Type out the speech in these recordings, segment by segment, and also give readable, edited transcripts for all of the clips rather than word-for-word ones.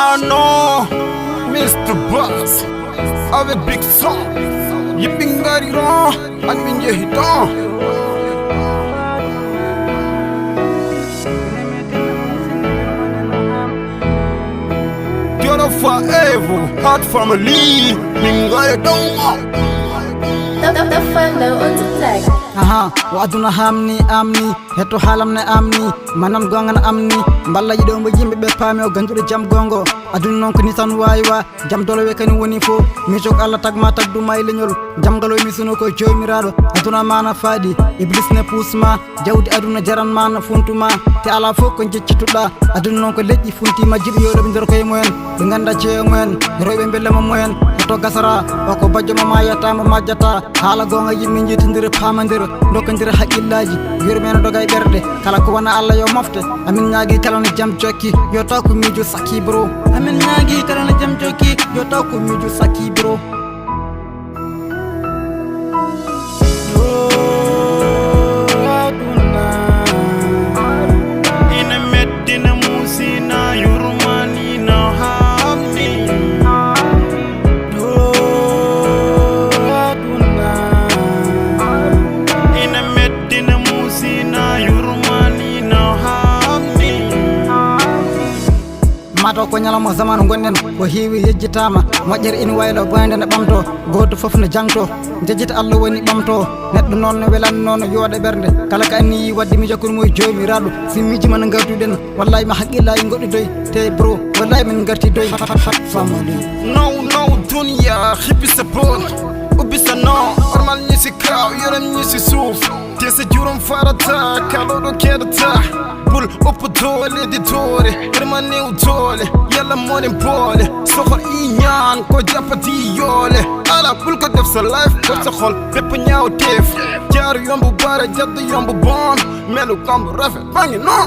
non, Mr. Buzz avec Big Son yëpp ngari ron ak mi njeexiton Jolo forever hot family mi ngari don The follow on the track. Waduna hamni amni hetto halamne amni manam gonga amni balla yido mbo yimbe be paami o gandude jam gongo aduna non ko ni tan waywa jam dolo we kani woni fo mi jog alla tagma tagdu may leñol jam galo mi suno ko joomirado aduna mana faadi iblis ne pusma jawdi aduna jaran mana funtuma te ala fo ko jeccituda aduna non ko leƴƴi funtima jibi yodo be nder koy moen be ganda jeyo moen roybe bellema moen to gasara o ko bajjo ma yatama majjata hala gonga yimmi jitindire pamandire dokandire haqqillaji yurmeno dogay berde kala ko wana Allah yo mofte amin ñaagi kala no jam jokki yo taw ko miiju sakki bro amin ñaagi kala no jam jokki yo taw ko miiju sakki bro mato ko nyalamo zamanu gonnen ko heewi yejjitama moƴƴere ina waylo boyde ne ɓamto goto foof ne jangto jejjita Allah woni ɓamto neɗɗo noon no welan noon yooɗe ɓerde kala ka anni wadde mi jakkuno moye jomiraɗo si miiji man gartuɗen wallahi mi haqqillaji goɗɗoy te bro wallahi min garti doy famode no duniya hibbisa bon ubbisa non ormal ñisi kaw yoram ñisi suuf te sa jurum farata kaloɗo keɗata bul oppo doole di doore irma new doole yalla monen boole sohol i ñaan ko jappati yoole ala bul ko def sa life ko sa xol bépp ñaaw teef jaaru yombu bare jaddu yombu bon melu kambu rafet bangi non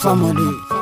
family